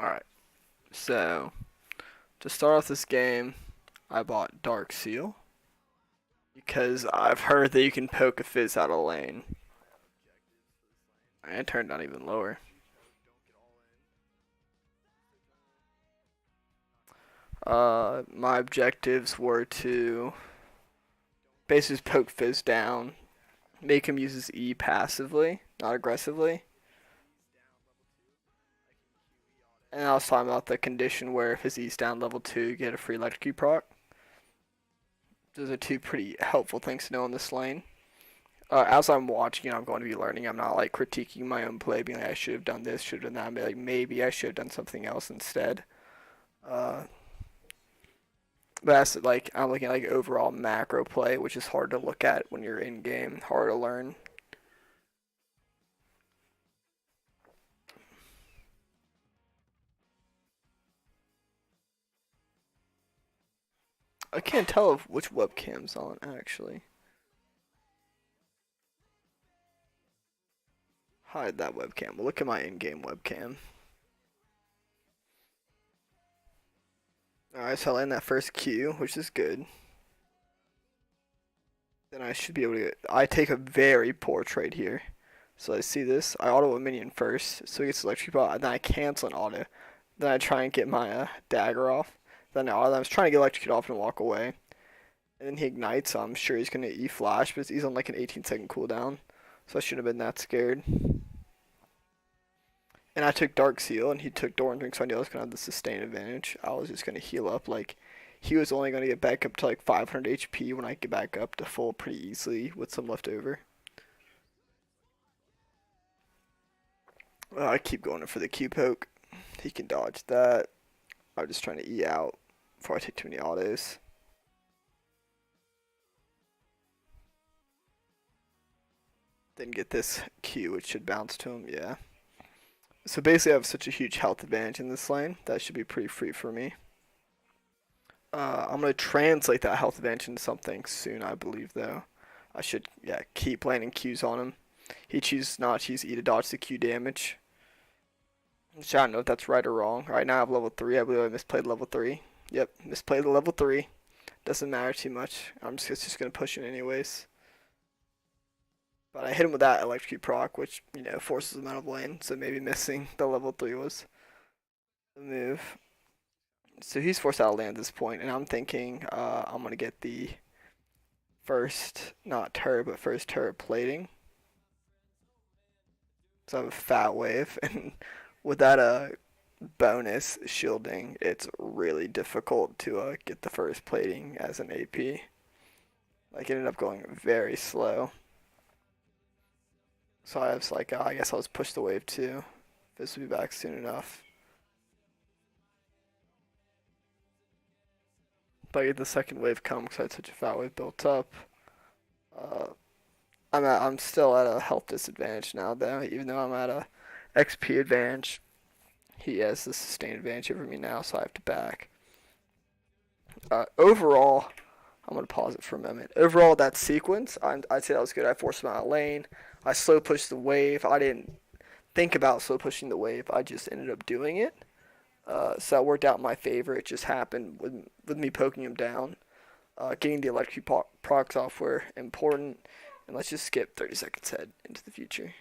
Alright, so to start off this game, I bought Dark Seal because I've heard that you can poke a Fizz out of lane. And it turned down even lower. My objectives were to basically just poke Fizz down, make him use his E passively, not aggressively. And I was talking about the condition where if his E's down level 2, you get a free electrocute proc. Those are two pretty helpful things to know in this lane. As I'm watching, I'm going to be learning. I'm not like critiquing my own play, being like I should have done this, should have done that. I'm like maybe I should have done something else instead. Uh, but that's like I'm looking at like overall macro play, which is hard to look at when you're in game, hard to learn. I can't tell if which webcam's on actually. Hide that webcam. We'll look at my in-game webcam. Alright, so I land that first Q, which is good. Then I should be able to get... I take a very poor trade here. So I see this. I auto a minion first, so he gets electric ball. Then I cancel an auto. Then I try and get my dagger off. Then I was trying to get electrocute off and walk away. And then he ignites, so I'm sure he's going to E-flash, but he's on like an 18-second cooldown. So I shouldn't have been that scared. And I took Dark Seal, and he took Doran Drink, so I knew I was going to have the sustain advantage. I was just going to heal up. Like, he was only going to get back up to like 500 HP when I get back up to full pretty easily with some left over. I keep going for the Q poke. He can dodge that. I'm just trying to E out before I take too many autos. Then get this Q, which should bounce to him, yeah. So basically I have such a huge health advantage in this lane, that should be pretty free for me. I'm going to translate that health advantage into something soon, I believe, though. I should, yeah, keep landing Qs on him. He chooses not to use E to dodge the Q damage. Which I don't know if that's right or wrong. Right now I have level 3. I believe I misplayed level 3. Yep, misplayed the level 3. Doesn't matter too much. I'm just going to push it anyways. But I hit him with that electrocute proc, which, you know, forces him out of lane. So maybe missing the level 3 was the move. So he's forced out of lane at this point, and I'm thinking I'm going to get the first, not turret, but first turret plating. So I have a fat wave, and with that bonus shielding, it's really difficult to get the first plating as an AP. Like, it ended up going very slow. So I was like, I guess I'll just push the wave too. This will be back soon enough. But I get the second wave come because I had such a fat wave built up. Uh, I'm still at a health disadvantage now though, even though I'm at a XP advantage. He has the sustained advantage over me now, so I have to back. Overall, I'm gonna pause it for a moment. Overall, that sequence, I'd say that was good. I forced him out of lane. I slow pushed the wave. I didn't think about slow pushing the wave. I just ended up doing it. So that worked out in my favor. It just happened with me poking him down. Getting the electric procs off were important. And let's just skip 30 seconds ahead into the future.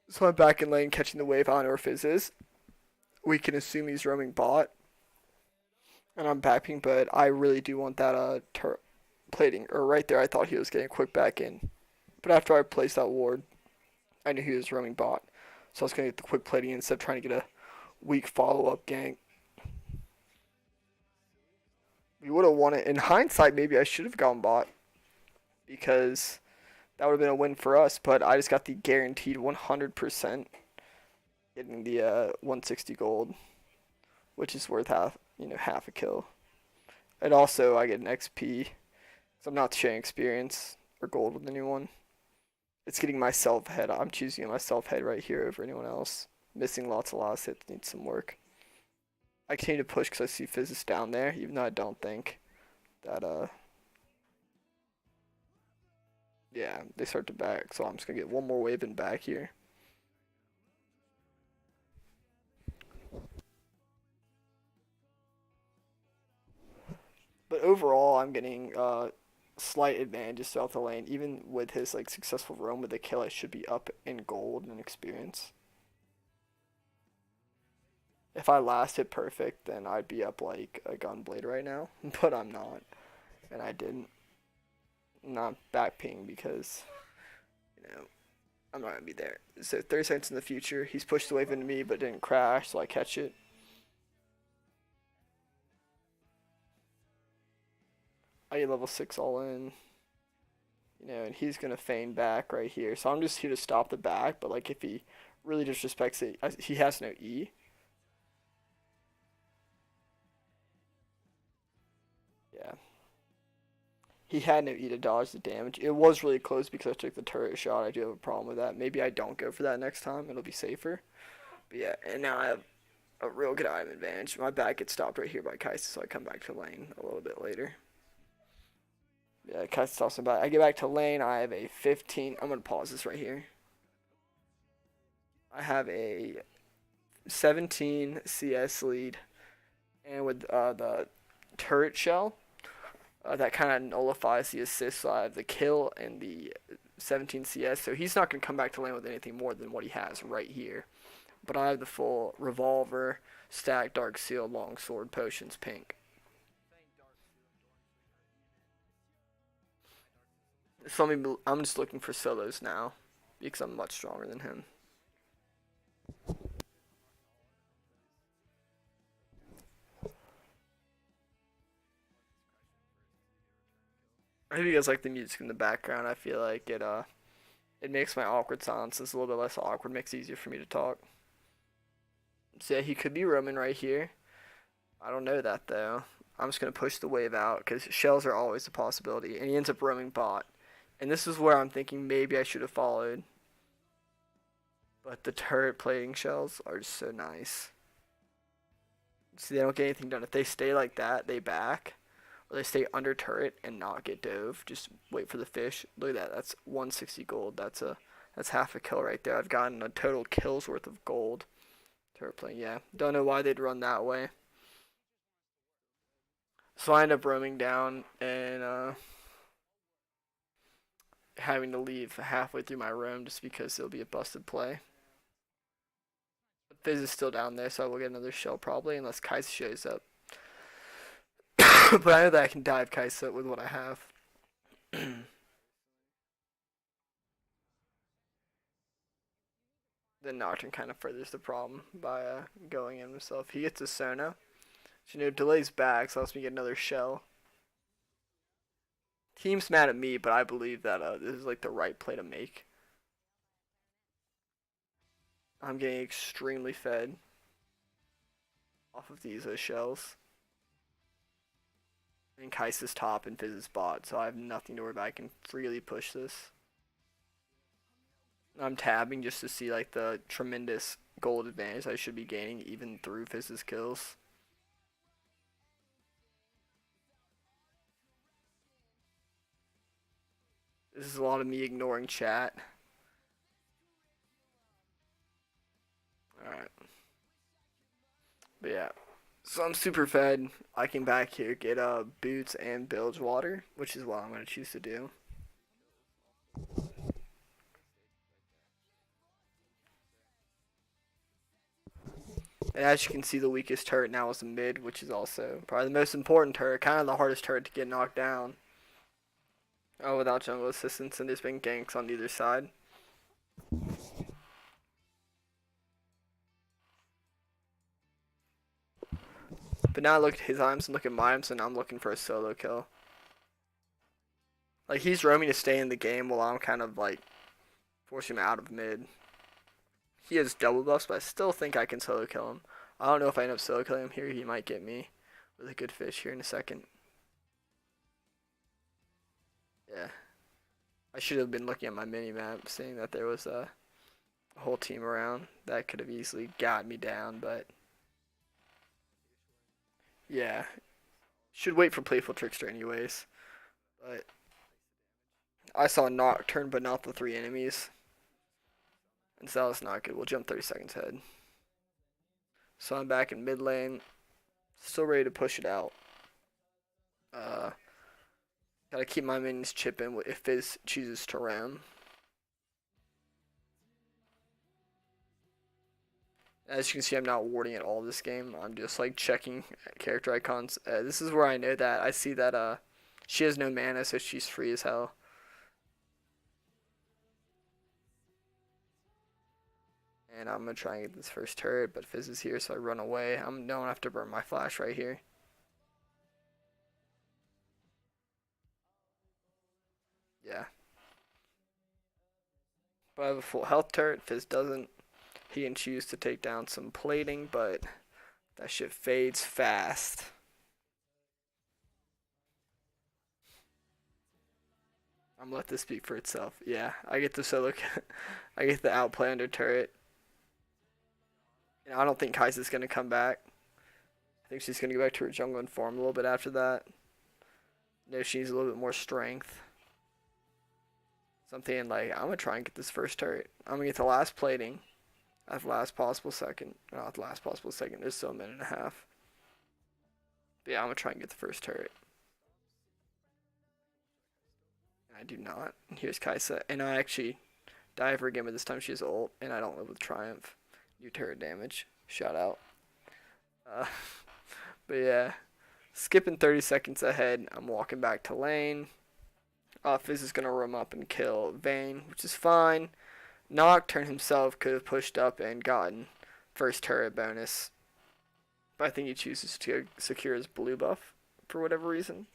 So I'm back in lane catching the wave. I don't know where Fizz is. We can assume he's roaming bot. And I'm backing, but I really do want that plating. Or right there, I thought he was getting a quick back in. But after I placed that ward, I knew he was roaming bot. So I was going to get the quick plating instead of trying to get a weak follow-up gank. We would have won it. In hindsight, maybe I should have gone bot. Because that would have been a win for us. But I just got the guaranteed 100% getting the 160 gold. Which is worth half a kill. And also, I get an XP. So I'm not sharing experience or gold with anyone. It's getting myself ahead. I'm choosing myself head right here over anyone else. Missing lots of last hits, needs some work. I continue to push because I see Fizz is down there, even though I don't think that, yeah, they start to back. So I'm just going to get one more wave in back here. overall, I'm getting slight advantages throughout the lane. Even with his like successful roam with the kill, I should be up in gold and experience. If I lasted perfect, then I'd be up like a gunblade right now, but I'm not, and I didn't. Not back ping because I'm not gonna be there. So 30 seconds in the future, he's pushed the wave into me but didn't crash, so I catch it. I get level 6 all in. And he's gonna feign back right here. So I'm just here to stop the back, but like if he really disrespects it, he has no E. Yeah. He had no E to dodge the damage. It was really close because I took the turret shot. I do have a problem with that. Maybe I don't go for that next time. It'll be safer. But yeah, and now I have a real good item advantage. My back gets stopped right here by Kai'Sa, so I come back to lane a little bit later. Yeah, Kai'Sa stops me back. I get back to lane. I have a 15. I'm going to pause this right here. I have a 17 CS lead. And with the turret shell, that kind of nullifies the assist. So I have the kill and the 17 CS. So he's not going to come back to lane with anything more than what he has right here. But I have the full revolver, stack, dark seal, longsword, potions, pink. So I'm just looking for solos now because I'm much stronger than him. I hope you guys like the music in the background. I feel like it makes my awkward silences a little bit less awkward, makes it easier for me to talk. So yeah, he could be roaming right here. I don't know that though. I'm just gonna push the wave out because shells are always a possibility, and he ends up roaming bot. And this is where I'm thinking maybe I should have followed. But the turret plating shells are just so nice. See, they don't get anything done. If they stay like that, they back. Or they stay under turret and not get dove. Just wait for the fish. Look at that. That's 160 gold. That's half a kill right there. I've gotten a total kill's worth of gold. Turret plating, yeah. Don't know why they'd run that way. So I end up roaming down and having to leave halfway through my roam just because it'll be a busted play. But Fizz is still down there, so I will get another shell probably, unless Kai'Sa shows up. But I know that I can dive Kai'Sa with what I have. Then Nocturne kind of furthers the problem by going in himself. He gets a Sona. So, delays back, so lets me get another shell. Team's mad at me, but I believe that this is like the right play to make. I'm getting extremely fed off of these shells. And Kai'Sa's top and Fizz's bot, so I have nothing to worry about. I can freely push this. I'm tabbing just to see like the tremendous gold advantage I should be gaining even through Fizz's kills. This is a lot of me ignoring chat. Alright. But yeah. So I'm super fed. I can back here get boots and bilge water, which is what I'm going to choose to do. And as you can see, the weakest turret now is the mid, which is also probably the most important turret, kind of the hardest turret to get knocked down. Oh, without jungle assistance, and there's been ganks on either side. But now I look at his items and look at my items, and I'm looking for a solo kill. Like, he's roaming to stay in the game while I'm kind of, like, forcing him out of mid. He has double buffs, but I still think I can solo kill him. I don't know if I end up solo killing him here. He might get me with a good fish here in a second. Yeah. I should have been looking at my mini-map, seeing that there was a whole team around. That could have easily got me down, but... yeah. Should wait for Playful Trickster anyways. But... I saw Nocturne, but not the 3 enemies. And so that was not good. We'll jump 30 seconds ahead. So I'm back in mid lane. Still ready to push it out. Uh, Gotta keep my minions chipping if Fizz chooses to ram. As you can see, I'm not warding at all this game. I'm just like checking character icons. This is where I know that. I see that she has no mana, so she's free as hell. And I'm gonna try and get this first turret, but Fizz is here, so I run away. I don't have to burn my flash right here. Yeah. But I have a full health turret. Fizz doesn't. He can choose to take down some plating, but that shit fades fast. I'm gonna let this speak for itself. Yeah, I get the solo. I get the outplay under turret. I don't think Kai'Sa's gonna come back. I think she's gonna go back to her jungle and farm a little bit after that. No, she needs a little bit more strength. Something like, I'm gonna try and get this first turret. I'm gonna get the last plating at the last possible second. Not the last possible second, there's still a minute and a half. But yeah, I'm gonna try and get the first turret. And I do not. And here's Kaisa. And I actually die for a game, but this time she has ult, and I don't live with Triumph. New turret damage. Shout out. Uh, but yeah, skipping 30 seconds ahead, I'm walking back to lane. Fizz is going to roam up and kill Vayne, which is fine. Nocturne himself could have pushed up and gotten first turret bonus. But I think he chooses to secure his blue buff for whatever reason.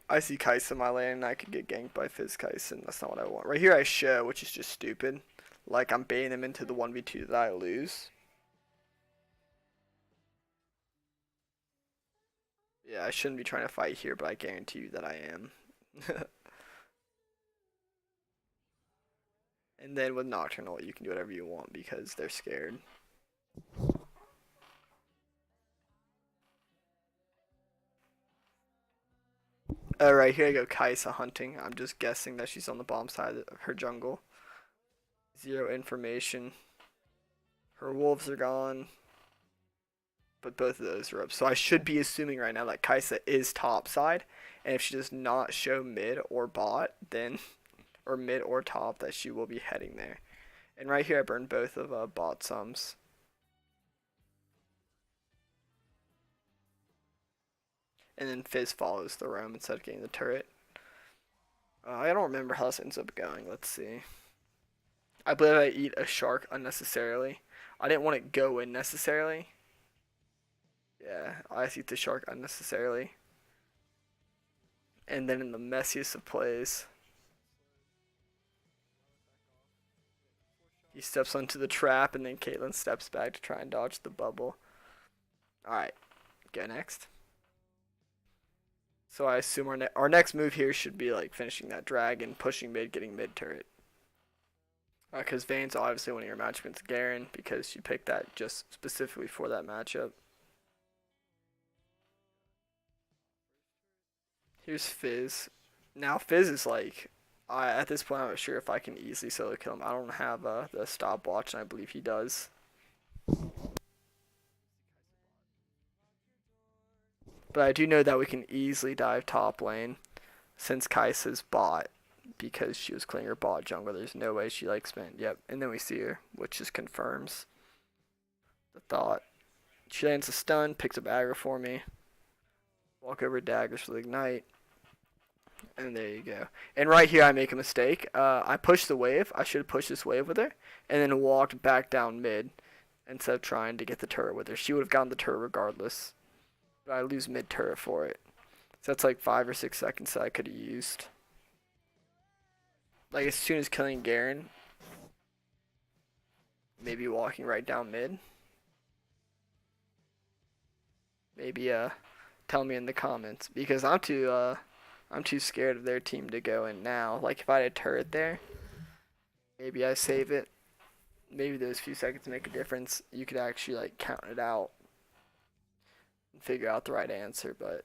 I see Kaisa in my lane and I could get ganked by Fizz Kaisa, and that's not what I want. Right here I show, which is just stupid. Like, I'm baiting them into the 1v2 that I lose. Yeah, I shouldn't be trying to fight here, but I guarantee you that I am. And then with Nocturnal, you can do whatever you want because they're scared. Alright, here I go Kaisa hunting. I'm just guessing that she's on the bomb side of her jungle. Zero information. Her wolves are gone. But both of those are up. So I should be assuming right now that Kaisa is top side. And if she does not show mid or bot, then, or mid or top, that she will be heading there. And right here I burned both of bot sums. And then Fizz follows the roam instead of getting the turret. I don't remember how this ends up going. Let's see. I believe I eat a shark unnecessarily. I didn't want to go in necessarily. Yeah, I eat the shark unnecessarily. And then in the messiest of plays, he steps onto the trap and then Caitlyn steps back to try and dodge the bubble. Alright, go next. So I assume our next move here should be like finishing that dragon, pushing mid, getting mid turret. Because Vayne's obviously winning her match against Garen because she picked that just specifically for that matchup. Here's Fizz. Now Fizz is like, at this point I'm not sure if I can easily solo kill him. I don't have the stopwatch, and I believe he does. But I do know that we can easily dive top lane since Kai'Sa's bot because she was clearing her bot jungle. There's no way she like spent. Yep, and then we see her, which just confirms the thought. She lands a stun, picks up aggro for me. Walk over daggers for the ignite. And there you go. And right here I make a mistake. I pushed the wave. I should have pushed this wave with her. And then walked back down mid instead of trying to get the turret with her. She would have gotten the turret regardless. But I lose mid turret for it. So that's like 5 or 6 seconds that I could have used. Like as soon as killing Garen. Maybe walking right down mid. Maybe tell me in the comments. Because I'm too scared of their team to go in now. Like if I had a turret there, maybe I save it. Maybe those few seconds make a difference. You could actually like count it out and figure out the right answer, but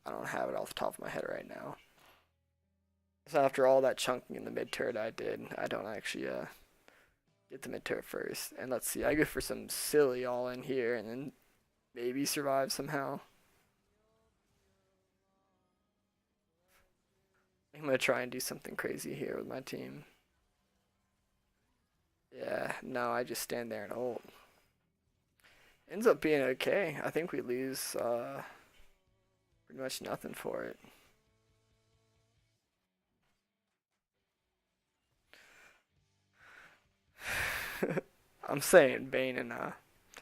I don't have it off the top of my head right now. So after all that chunking in the mid turret I did, I don't actually Get the mid turret first. And let's see. I go for some silly all in here and then maybe survive somehow. I'm going to try and do something crazy here with my team. Yeah, no, I just stand there and ult. Ends up being okay. I think we lose pretty much nothing for it. I'm saying Bane and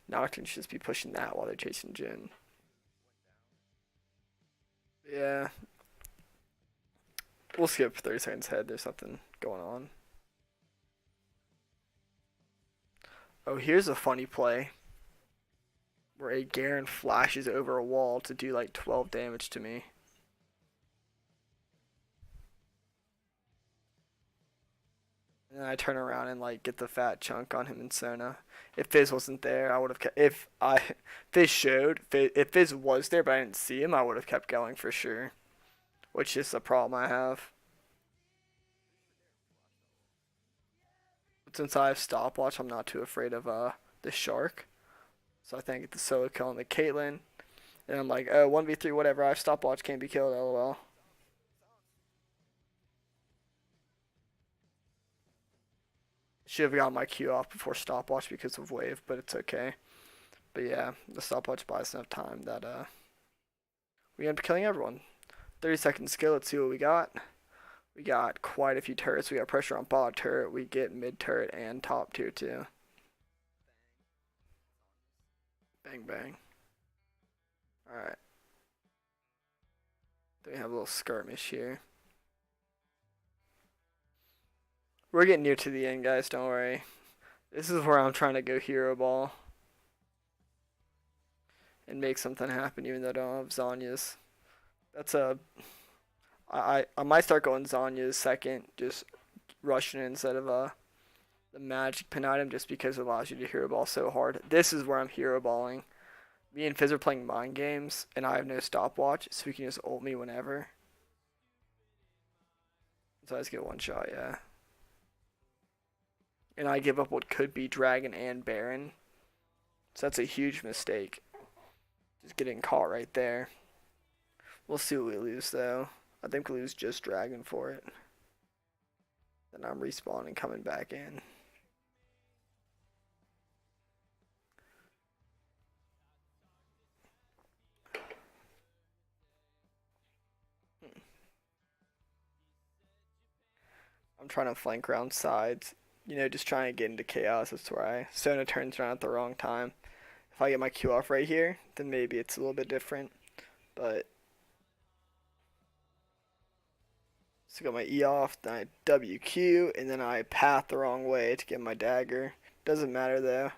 Nocturne should just be pushing that while they're chasing Jhin. Yeah. We'll skip 30 seconds ahead. There's something going on. Oh, here's a funny play. Where a Garen flashes over a wall to do like 12 damage to me. And then I turn around and like get the fat chunk on him and Sona. If Fizz wasn't there, I would have kept. If Fizz was there, but I didn't see him, I would have kept going for sure. Which is a problem I have. But since I have stopwatch, I'm not too afraid of the shark. So I think I get the solo kill on the Caitlyn. And I'm like, oh, 1v3, whatever. I have stopwatch, can't be killed, lol. Should have got my Q off before stopwatch because of wave, but it's okay. But yeah, the stopwatch buys enough time that we end up killing everyone. 30-second skill, let's see what we got. We got quite a few turrets. We got pressure on bot turret. We get mid turret and top tier too. Bang bang. Alright. Then we have a little skirmish here. We're getting near to the end, guys, don't worry. This is where I'm trying to go hero ball. And make something happen even though I don't have Zanya's. That's a... I might start going Zanya's second, just rushing instead of the magic pin item just because it allows you to hero ball so hard. This is where I'm hero balling. Me and Fizz are playing mind games, and I have no stopwatch, so he can just ult me whenever. So I just get one shot, yeah. And I give up what could be Dragon and Baron. So that's a huge mistake. Just getting caught right there. We'll see what we lose, though. I think we lose just Dragon for it. Then I'm respawning, coming back in. I'm trying to flank around sides. You know, just trying to get into chaos. That's where Sona turns around at the wrong time. If I get my Q off right here, then maybe it's a little bit different. But so I got my E off, then I WQ, and then I path the wrong way to get my dagger. Doesn't matter though.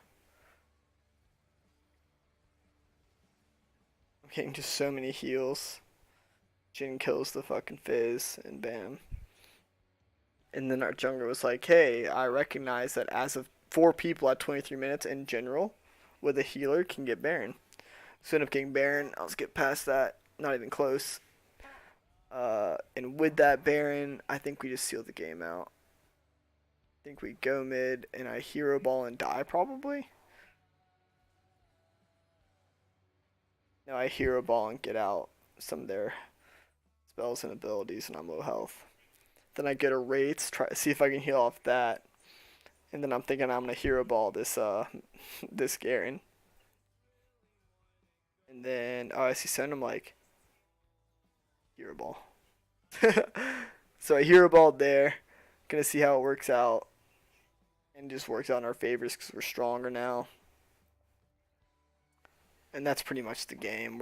I'm getting just so many heals. Jhin kills the fucking Fizz, and bam. And then our jungler was like, hey, I recognize that as of 4 people at 23 minutes in general, with a healer can get Baron. So I ended up getting Baron. I'll skip past that. Not even close. And with that Baron, I think we just seal the game out. I think we go mid and I hero ball and die probably. No, I hero ball and get out some of their spells and abilities and I'm low health. Then I go to Wraiths, try to see if I can heal off that. And then I'm thinking I'm gonna hero ball this this Garen. And then I see Son, I'm like hero ball. So I hero balled there. Gonna see how it works out. And just works out in our favors because we're stronger now. And that's pretty much the game.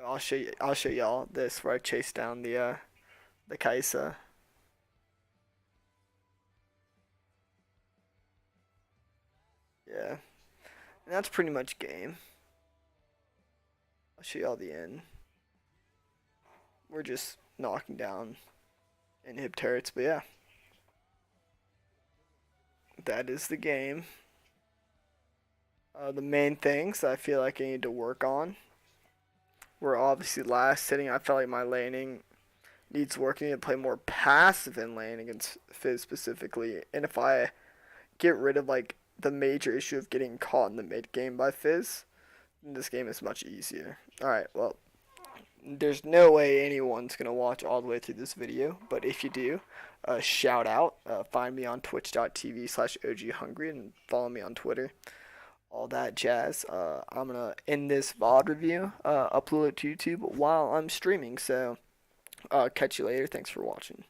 I'll show y'all this where I chase down the Kaisa. Yeah. And that's pretty much game. I'll show y'all the end. We're just knocking down inhib turrets, but yeah. That is the game. The main things I feel like I need to work on were obviously last sitting. I felt like my laning needs work. I need to play more passive in lane against Fizz specifically. And if I get rid of like the major issue of getting caught in the mid game by Fizz, this game is much easier. Alright, well, there's no way anyone's gonna watch all the way through this video, but if you do, shout out. Find me on twitch.tv/OGHungry and follow me on Twitter. All that jazz. I'm gonna end this VOD review, upload it to YouTube while I'm streaming. So, catch you later. Thanks for watching.